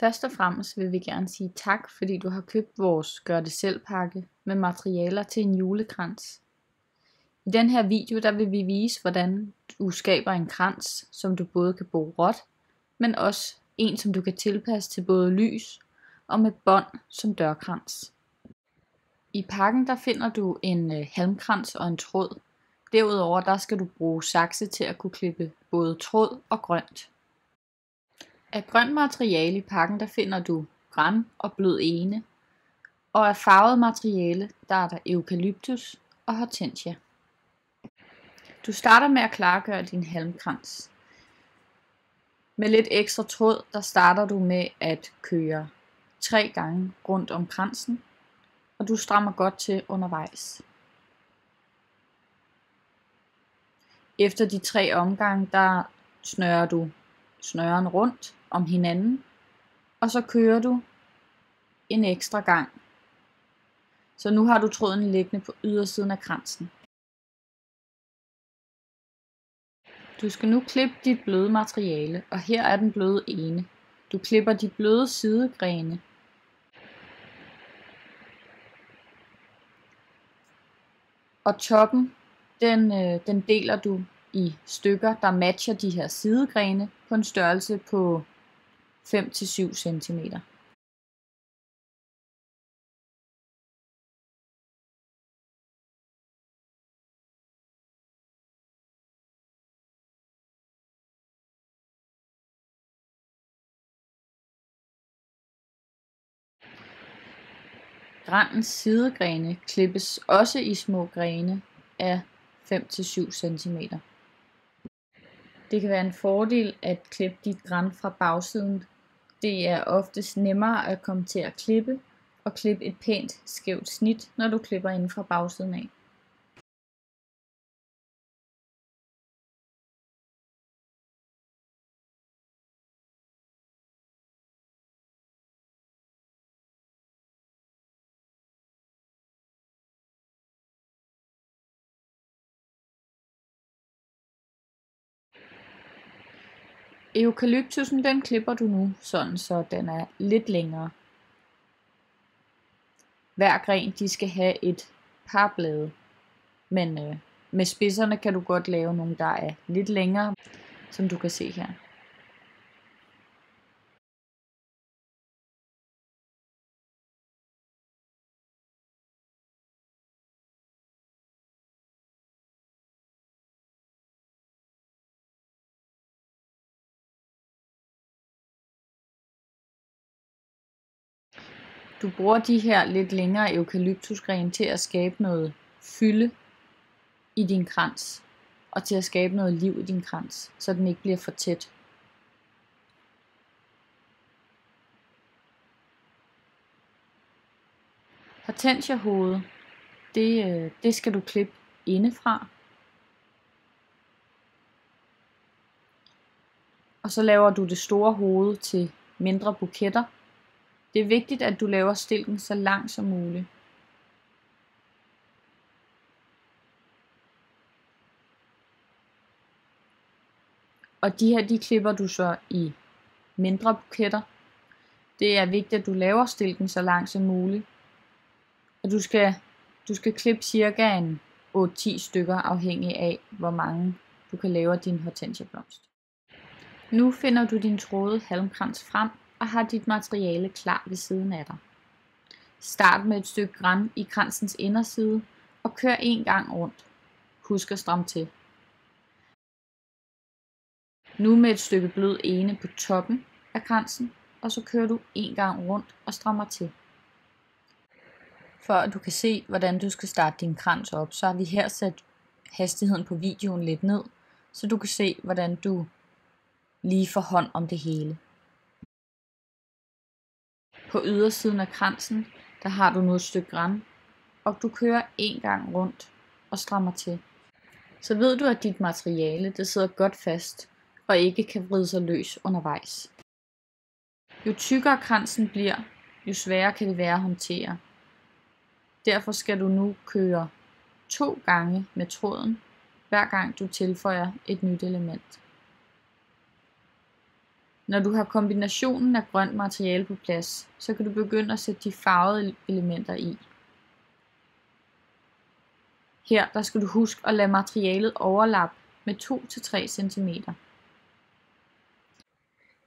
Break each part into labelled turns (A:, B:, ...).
A: Først og fremmest vil vi gerne sige tak, fordi du har købt vores gør det selv pakke med materialer til en julekrans. I den her video der vil vi vise, hvordan du skaber en krans, som du både kan bruge råt, men også en, som du kan tilpasse til både lys og med bånd som dørkrans. I pakken der finder du en halmkrans og en tråd. Derudover der skal du bruge sakse til at kunne klippe både tråd og grønt. Af grønt materiale i pakken der finder du gran og blød ene, og af farvet materiale der er der eukalyptus og hortensia. Du starter med at klargøre din halmkrans. Med lidt ekstra tråd der starter du med at køre 3 gange rundt om kransen, og du strammer godt til undervejs. Efter de 3 omgange der snører du snøren rundt om hinanden, og så kører du en ekstra gang. Så nu har du tråden liggende på ydersiden af kransen. Du skal nu klippe dit bløde materiale, og her er den bløde ene. Du klipper de bløde sidegrene. Og toppen, den deler du i stykker, der matcher de her sidegrene på en størrelse på 5-7 cm. Granens sidegrene klippes også i små grene af 5-7 cm. Det kan være en fordel at klippe dit gran fra bagsiden. Det er oftest nemmere at komme til at klippe og klippe et pænt skævt snit, når du klipper inden fra bagsiden af. Eukalyptusen den klipper du nu sådan, så den er lidt længere. Hver gren de skal have et par blade, men med spidserne kan du godt lave nogle, der er lidt længere, som du kan se her. Du bruger de her lidt længere eukalyptusgrene til at skabe noget fylde i din krans, og til at skabe noget liv i din krans, så den ikke bliver for tæt. Hortensiahovedet, det skal du klippe indefra. Og så laver du det store hoved til mindre buketter. Det er vigtigt, at du laver stilken så lang som muligt. Og de her, de klipper du så i mindre buketter. Det er vigtigt, at du laver stilken så lang som muligt. Og du skal klippe cirka en 8-10 stykker, afhængig af, hvor mange du kan lave af din hortensiablomst. Nu finder du din trådede halmkrans frem og har dit materiale klar ved siden af dig. Start med et stykke gran i kransens inderside og kør en gang rundt. Husk at stramme til. Nu med et stykke blød ene på toppen af kransen, og så kører du en gang rundt og strammer til. For at du kan se, hvordan du skal starte din krans op, så har vi her sat hastigheden på videoen lidt ned, så du kan se, hvordan du lige får hånd om det hele. På ydersiden af kransen, der har du nu et stykke gran, og du kører en gang rundt og strammer til. Så ved du, at dit materiale det sidder godt fast og ikke kan vride sig løs undervejs. Jo tykkere kransen bliver, jo sværere kan det være at håndtere. Derfor skal du nu køre 2 gange med tråden, hver gang du tilføjer et nyt element. Når du har kombinationen af grønt materiale på plads, så kan du begynde at sætte de farvede elementer i. Her der skal du huske at lade materialet overlappe med 2-3 cm.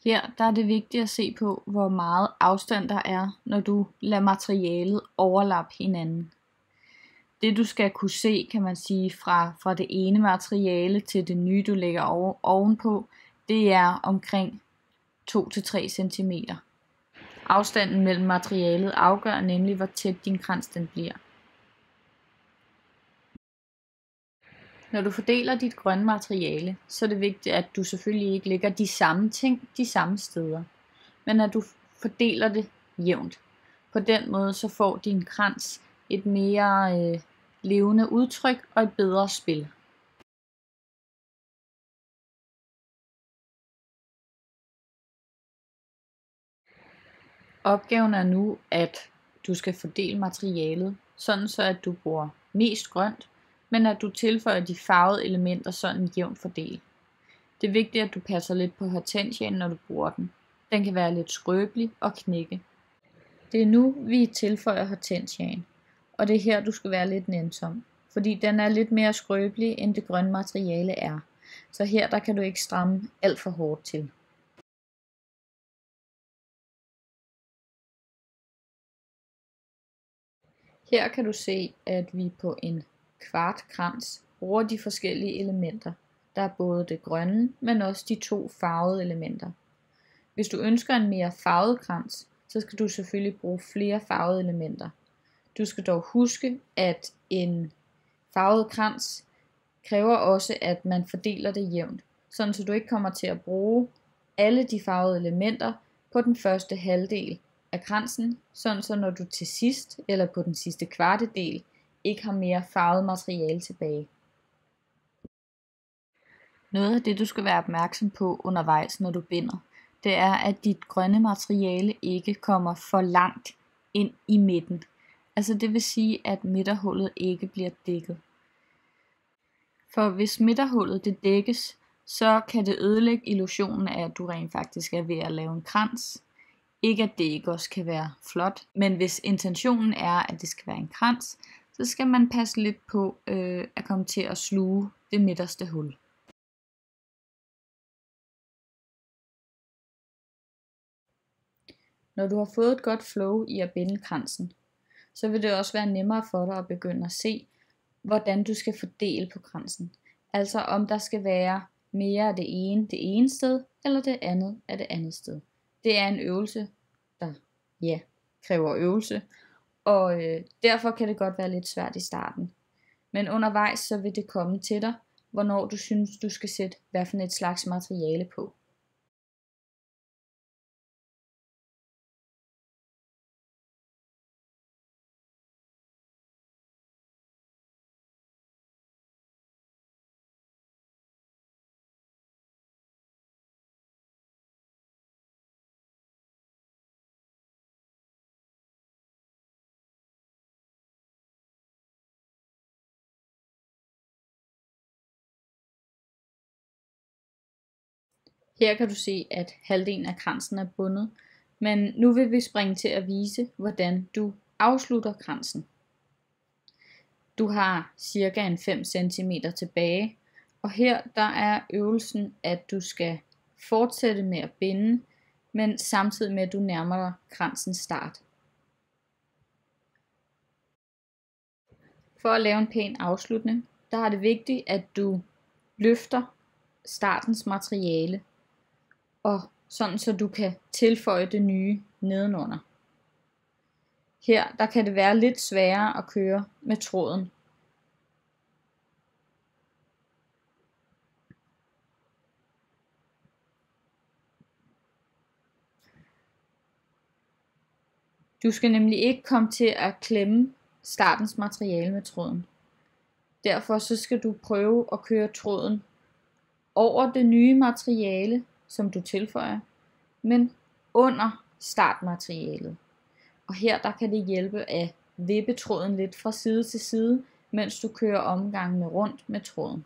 A: Her der er det vigtigt at se på, hvor meget afstand der er, når du lader materialet overlappe hinanden. Det du skal kunne se, kan man sige, fra det ene materiale til det nye, du lægger ovenpå, det er omkring 2-3 cm. Afstanden mellem materialet afgør nemlig, hvor tæt din krans den bliver. Når du fordeler dit grønne materiale, så er det vigtigt, at du selvfølgelig ikke lægger de samme ting de samme steder, men at du fordeler det jævnt. På den måde så får din krans et mere levende udtryk og et bedre spil. Opgaven er nu, at du skal fordele materialet, sådan så at du bruger mest grønt, men at du tilføjer de farvede elementer sådan jævnt fordelt. Det er vigtigt, at du passer lidt på hortensiaen, når du bruger den. Den kan være lidt skrøbelig og knække. Det er nu, vi tilføjer hortensiaen, og det er her, du skal være lidt nænsom, fordi den er lidt mere skrøbelig, end det grønne materiale er. Så her der kan du ikke stramme alt for hårdt til. Her kan du se, at vi på en kvart krans bruger de forskellige elementer. Der er både det grønne, men også de 2 farvede elementer. Hvis du ønsker en mere farvet krans, så skal du selvfølgelig bruge flere farvede elementer. Du skal dog huske, at en farvet krans kræver også, at man fordeler det jævnt, sådan så du ikke kommer til at bruge alle de farvede elementer på den første halvdel af kransen, sådan så når du til sidst, eller på den sidste kvartedel, ikke har mere farvet materiale tilbage. Noget af det, du skal være opmærksom på undervejs, når du binder, det er, at dit grønne materiale ikke kommer for langt ind i midten. Altså det vil sige, at midterhullet ikke bliver dækket. For hvis midterhullet det dækkes, så kan det ødelægge illusionen af, at du rent faktisk er ved at lave en krans. Ikke at det ikke også kan være flot, men hvis intentionen er, at det skal være en krans, så skal man passe lidt på at komme til at sluge det midterste hul. Når du har fået et godt flow i at binde kransen, så vil det også være nemmere for dig at begynde at se, hvordan du skal fordele på kransen. Altså om der skal være mere af det ene sted, eller det andet sted. Det er en øvelse, der kræver øvelse, og derfor kan det godt være lidt svært i starten. Men undervejs så vil det komme til dig, hvornår du synes du skal sætte hvad for et slags materiale på. Her kan du se, at halvdelen af kransen er bundet, men nu vil vi springe til at vise, hvordan du afslutter kransen. Du har cirka en 5 cm tilbage, og her der er øvelsen, at du skal fortsætte med at binde, men samtidig med at du nærmer dig kransens start. For at lave en pæn afslutning, der er det vigtigt, at du løfter startens materiale, og sådan så du kan tilføje det nye nedenunder. Her der kan det være lidt sværere at køre med tråden. Du skal nemlig ikke komme til at klemme startens materiale med tråden. Derfor så skal du prøve at køre tråden over det nye materiale, som du tilføjer, men under startmaterialet. Og her der kan det hjælpe at vippe tråden lidt fra side til side, mens du kører omgangene rundt med tråden.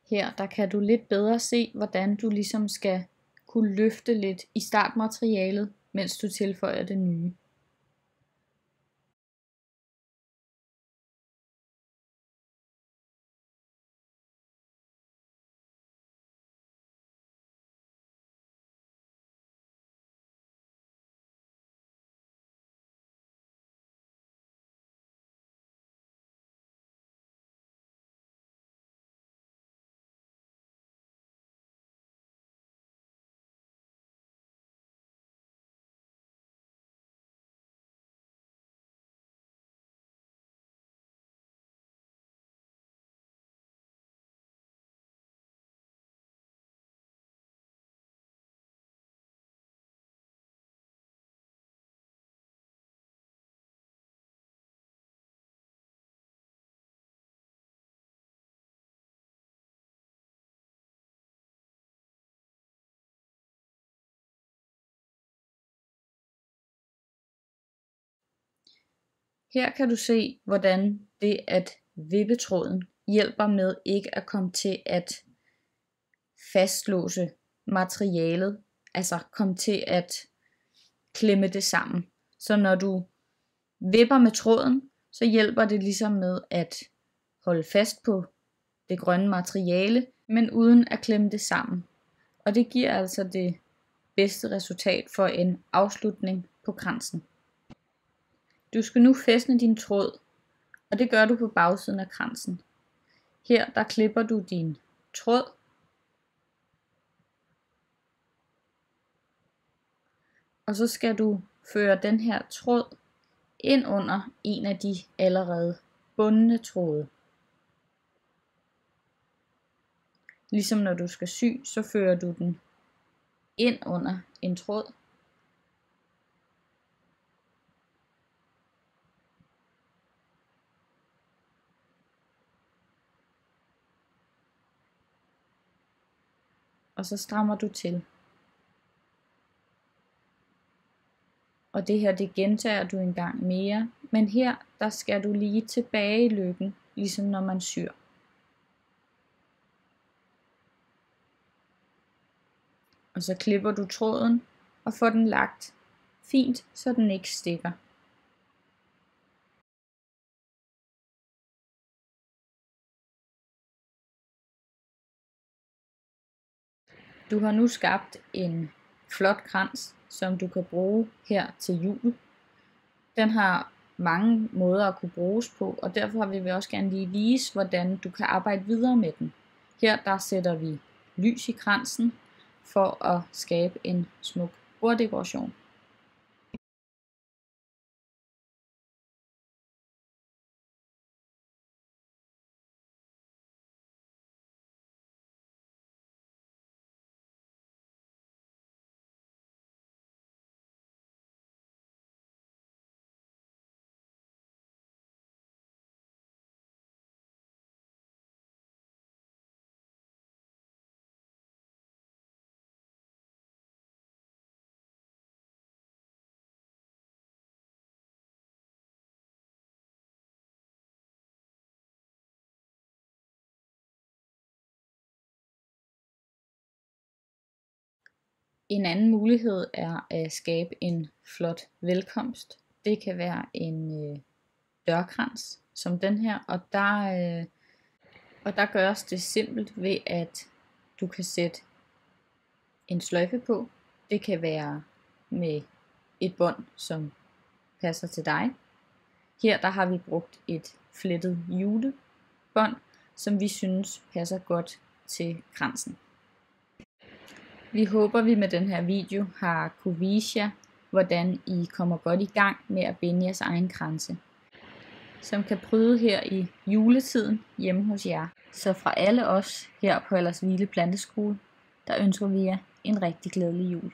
A: Her der kan du lidt bedre se, hvordan du ligesom skal kunne løfte lidt i startmaterialet, mens du tilføjer det nye. Her kan du se, hvordan det at vippe tråden hjælper med ikke at komme til at fastlåse materialet, altså komme til at klemme det sammen. Så når du vipper med tråden, så hjælper det ligesom med at holde fast på det grønne materiale, men uden at klemme det sammen. Og det giver altså det bedste resultat for en afslutning på kransen. Du skal nu fæstne din tråd, og det gør du på bagsiden af kransen. Her der klipper du din tråd, og så skal du føre den her tråd ind under en af de allerede bundne tråde. Ligesom når du skal sy, så fører du den ind under en tråd. Og så strammer du til. Og det her det gentager du en gang mere, men her der skal du lige tilbage i løkken, ligesom når man syr. Og så klipper du tråden og får den lagt fint, så den ikke stikker. Du har nu skabt en flot krans, som du kan bruge her til jul. Den har mange måder at kunne bruges på, og derfor vil vi også gerne lige vise, hvordan du kan arbejde videre med den. Her der sætter vi lys i kransen for at skabe en smuk borddekoration. En anden mulighed er at skabe en flot velkomst. Det kan være en dørkrans som den her, og der gøres det simpelt ved at du kan sætte en sløjfe på. Det kan være med et bånd som passer til dig. Her der har vi brugt et flettet julebånd, som vi synes passer godt til kransen. Vi håber, vi med den her video har kunne vise jer, hvordan I kommer godt i gang med at binde jeres egen kranse, som kan pryde her i juletiden hjemme hos jer. Så fra alle os her på Aldershvile Planteskole, der ønsker vi jer en rigtig glædelig jul.